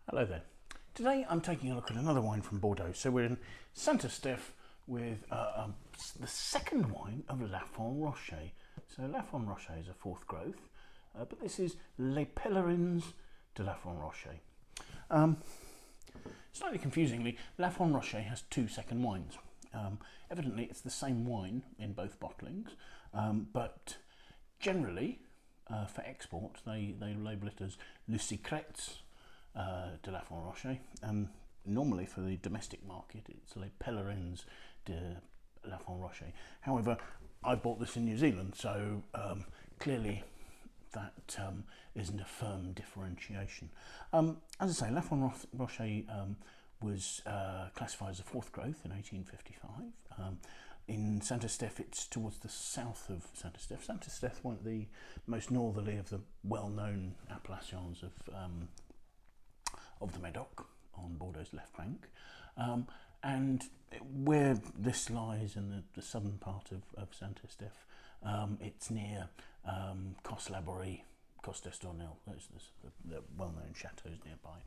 Hello there. Today I'm taking a look at another wine from Bordeaux. So we're in Saint Estephe with the second wine of Lafon Rochet. So Lafon Rochet is a fourth growth, but this is Les Pelerins de Lafon Rochet. Slightly confusingly, Lafon Rochet has two second wines. Evidently it's the same wine in both bottlings, but generally for export they label it as Le Secret de Lafon Rochet, and normally for the domestic market it's Les Pelerins de Lafon Rochet. However, I bought this in New Zealand, so clearly that isn't a firm differentiation. As I say, Lafon Rochet was classified as a fourth growth in 1855. In Saint Estephe, it's towards the south of Saint Estephe. Saint Estephe, one of the most northerly of the well-known appellations of the Medoc on Bordeaux's left bank, and where this lies in the southern part of Saint Estephe, it's near Cos Laborie, Cos d'Estornel, the well-known chateaus nearby.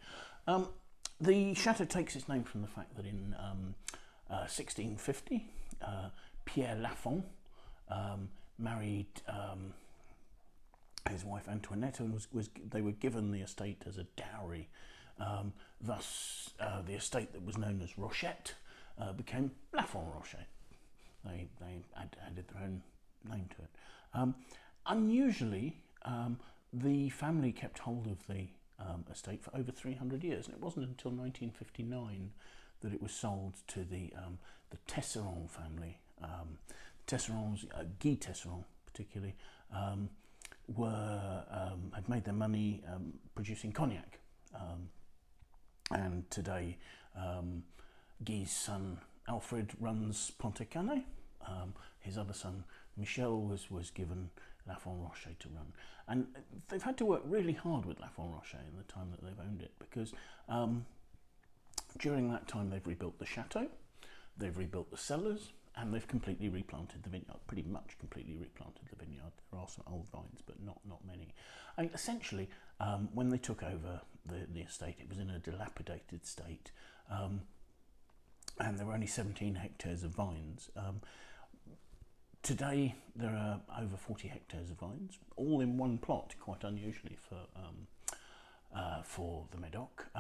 The chateau takes its name from the fact that in 1650 Pierre Lafon married his wife Antoinette, and they were given the estate as a dowry. Thus, the estate that was known as Rochet became Lafon Rochet. They added their own name to it. Unusually, the family kept hold of the estate for over 300 years, and it wasn't until 1959 that it was sold to the Tesseron family. Tesserons, Guy Tesseron particularly, had made their money producing Cognac. And today, Guy's son Alfred runs Pontet-Canet. His other son Michel was given Lafon Rochet to run, and they've had to work really hard with Lafon Rochet in the time that they've owned it, because during that time they've rebuilt the chateau, they've rebuilt the cellars, and they've completely replanted the vineyard, pretty much completely replanted the vineyard. There are some old vines, but not many. I mean, essentially, when they took over the estate, it was in a dilapidated state, and there were only 17 hectares of vines. Today, there are over 40 hectares of vines, all in one plot, quite unusually for the Medoc.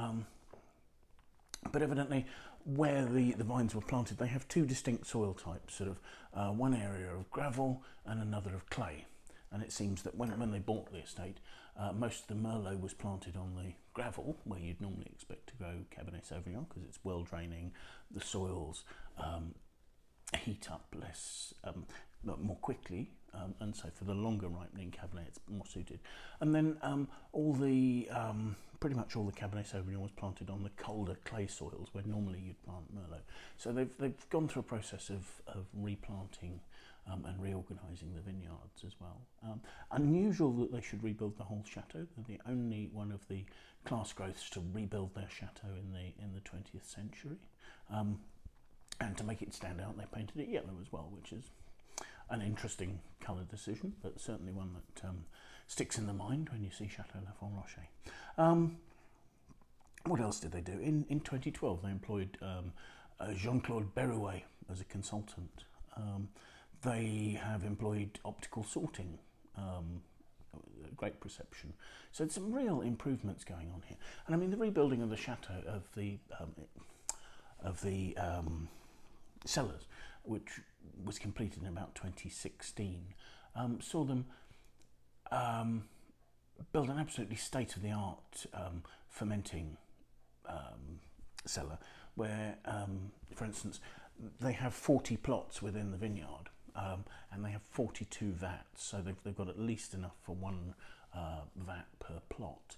But evidently, where the vines were planted, they have two distinct soil types, sort of one area of gravel and another of clay. And it seems that when they bought the estate, most of the Merlot was planted on the gravel, where you'd normally expect to grow Cabernet Sauvignon, because it's well draining, the soils heat up more quickly, and so for the longer ripening Cabernet it's more suited. And then pretty much all the Cabernet Sauvignon was planted on the colder clay soils where normally you'd plant Merlot. So they've gone through a process of replanting and reorganising the vineyards as well. Unusual that they should rebuild the whole chateau. They're the only one of the class growths to rebuild their chateau in the 20th century. And to make it stand out, they painted it yellow as well, which is an interesting colour decision, but certainly one that sticks in the mind when you see Chateau Lafon Rochet. What else did they do? In 2012, they employed Jean-Claude Berrouet as a consultant. They have employed optical sorting, great perception. So there's some real improvements going on here. And I mean, the rebuilding of the chateau, of the cellars, which was completed in about 2016, saw them build an absolutely state-of-the-art fermenting cellar, where, for instance, they have 40 plots within the vineyard, and they have 42 vats, so they've got at least enough for one vat per plot.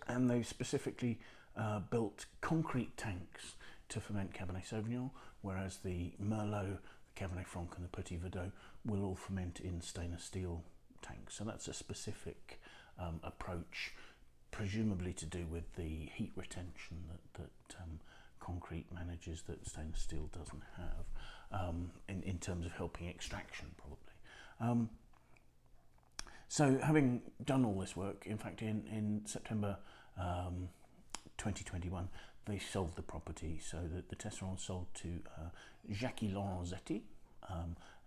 And they specifically built concrete tanks to ferment Cabernet Sauvignon, whereas the Merlot, the Cabernet Franc and the Petit Verdot will all ferment in stainless steel tanks. So that's a specific approach, presumably to do with the heat retention that concrete manages that stainless steel doesn't have, in terms of helping extraction, probably. So having done all this work, in fact in September 2021, they sold the property. So the Tesseron sold to Jackie Lorenzetti,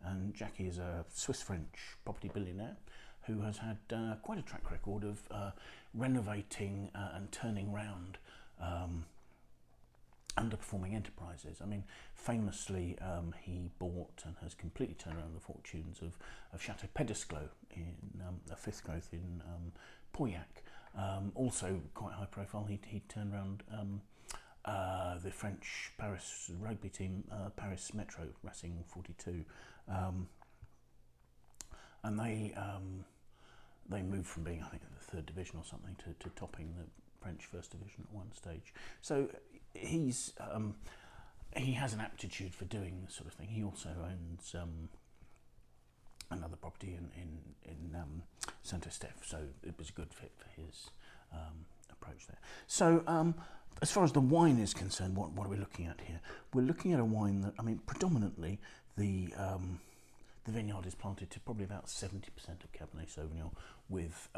and Jackie is a Swiss-French property billionaire who has had quite a track record of renovating and turning round underperforming enterprises. I mean, famously, he bought and has completely turned around the fortunes of Chateau Pedesclos in a fifth growth in Pauillac. Also quite high profile, he turned around the French Paris rugby team, Paris Metro Racing 42, and they moved from being, I think, in the third division or something to topping the French first division at one stage. So he has an aptitude for doing this sort of thing. He also owns another property in Saint Estephe, so it was a good fit for his approach there. So as far as the wine is concerned, what are we looking at here? We're looking at a wine that, I mean, predominantly the vineyard is planted to probably about 70% of Cabernet Sauvignon, with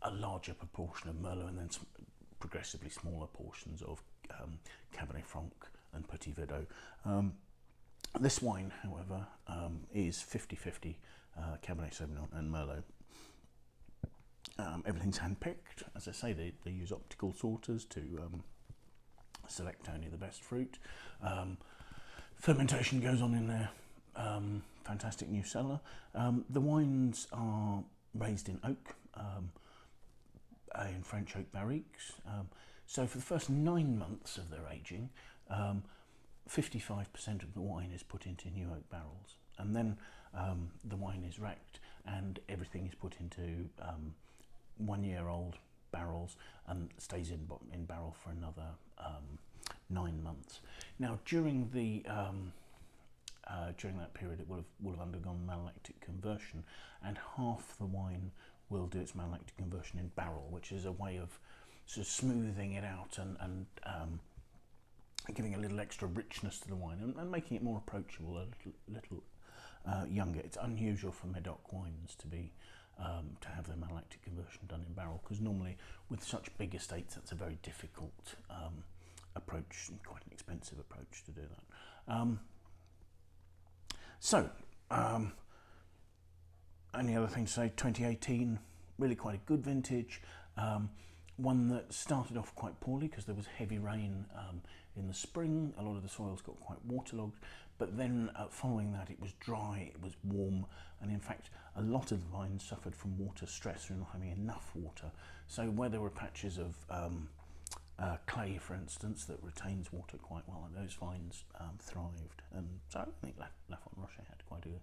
a larger proportion of Merlot and then some progressively smaller portions of Cabernet Franc and Petit Verdot. This wine, however, is 50-50 Cabernet Sauvignon and Merlot. Everything's hand-picked. As I say, they use optical sorters to select only the best fruit. Fermentation goes on in their fantastic new cellar. The wines are raised in oak, in French oak barriques. So for the first 9 months of their aging, 55% of the wine is put into new oak barrels, and then the wine is racked and everything is put into 1-year-old barrels and stays in barrel for another 9 months. Now, during that period, it will have undergone malolactic conversion, and half the wine will do its malolactic conversion in barrel, which is a way of sort of smoothing it out and giving a little extra richness to the wine and making it more approachable, a little younger. It's unusual for Medoc wines to have their malolactic conversion done in barrel, because normally with such big estates that's a very difficult approach, and quite an expensive approach to do that. Only other thing to say, 2018, really quite a good vintage. One that started off quite poorly because there was heavy rain in the spring. A lot of the soils got quite waterlogged, but then following that it was dry, it was warm, and in fact a lot of the vines suffered from water stress through not having enough water. So where there were patches of clay, for instance, that retains water quite well, and those vines thrived. And so I think Lafon Rochet had quite a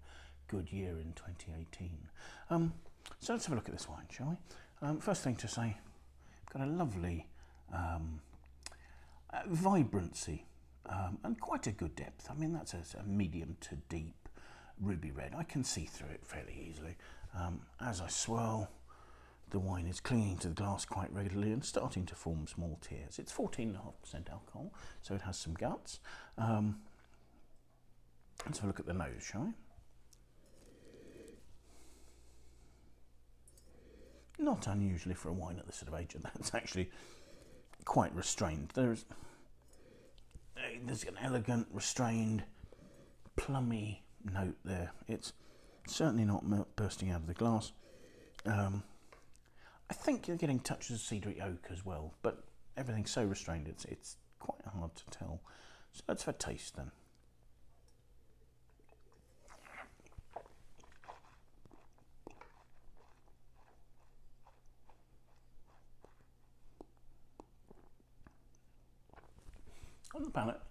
good year in 2018. So let's have a look at this wine, shall we? First thing to say, got a lovely vibrancy and quite a good depth. I mean, that's a medium to deep ruby red. I can see through it fairly easily. As I swirl, the wine is clinging to the glass quite regularly and starting to form small tears. It's 14.5% alcohol, so it has some guts. Let's have a look at the nose, shall we? Not unusually for a wine at this sort of age, and that's actually quite restrained. There's an elegant, restrained, plummy note there. It's certainly not bursting out of the glass. I think you're getting touches of cedary oak as well, but everything's so restrained it's quite hard to tell. So let's have a taste then. On the palate,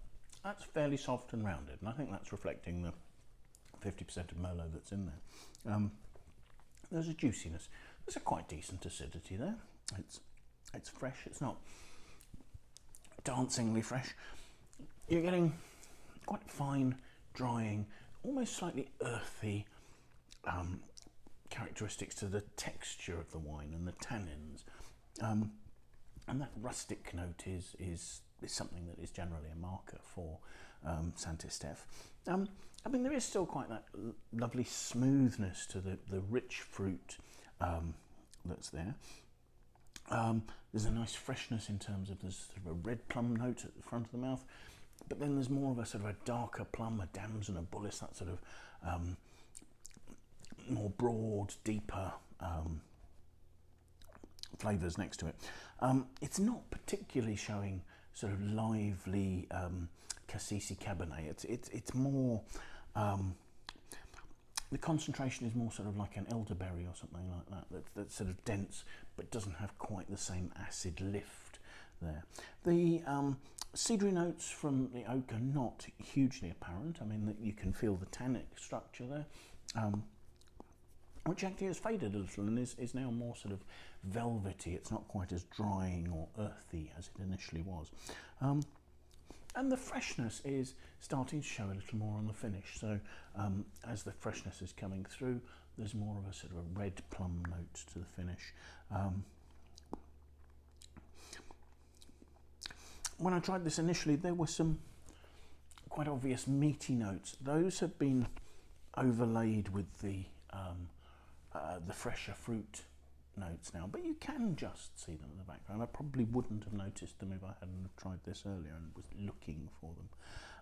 that's fairly soft and rounded, and I think that's reflecting the 50% of Merlot that's in there. There's a juiciness. There's a quite decent acidity there. It's fresh. It's not dancingly fresh. You're getting quite fine, drying, almost slightly earthy characteristics to the texture of the wine and the tannins, and that rustic note is something that is generally a marker for Saint Estephe. I mean, there is still quite that lovely smoothness to the rich fruit, that's there. There's a nice freshness in terms of there's sort of a red plum note at the front of the mouth, but then there's more of a sort of a darker plum, a damson, a bullace, that sort of more broad, deeper flavours next to it. It's not particularly showing sort of lively Cassis Cabernet. It's more, the concentration is more sort of like an elderberry or something like that, that's sort of dense but doesn't have quite the same acid lift there. The cedary notes from the oak are not hugely apparent. I mean, you can feel the tannic structure there, which actually has faded a little and is now more sort of velvety. It's not quite as drying or earthy as it initially was. And the freshness is starting to show a little more on the finish. So as the freshness is coming through, there's more of a sort of a red plum note to the finish. When I tried this initially, there were some quite obvious meaty notes. Those have been overlaid with the fresher fruit notes now, but you can just see them in the background. I probably wouldn't have noticed them if I hadn't tried this earlier and was looking for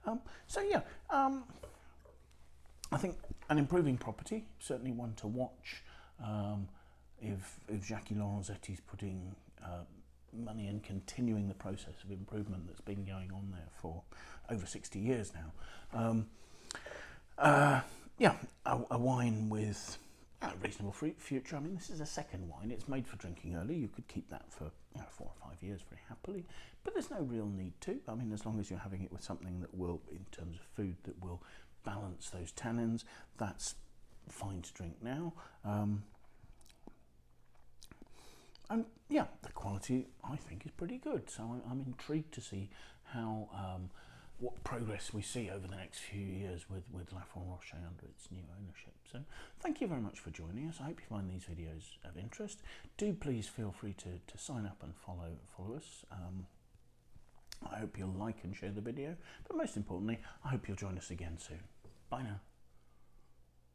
them. So yeah, I think an improving property, certainly one to watch if Jacques Lorenzetti's putting money and continuing the process of improvement that's been going on there for over 60 years now. Yeah, a wine with a reasonable future. I mean, this is a second wine. It's made for drinking early. You could keep that for 4 or 5 years very happily, but there's no real need to. I mean, as long as you're having it with something that will, in terms of food, that will balance those tannins, that's fine to drink now. And yeah, the quality I think is pretty good. So I'm intrigued to see how what progress we see over the next few years with Lafon Rochet under its new ownership. So thank you very much for joining us. I hope you find these videos of interest. Do please feel free to sign up and follow us. I hope you'll like and share the video, but most importantly, I hope you'll join us again soon. Bye now.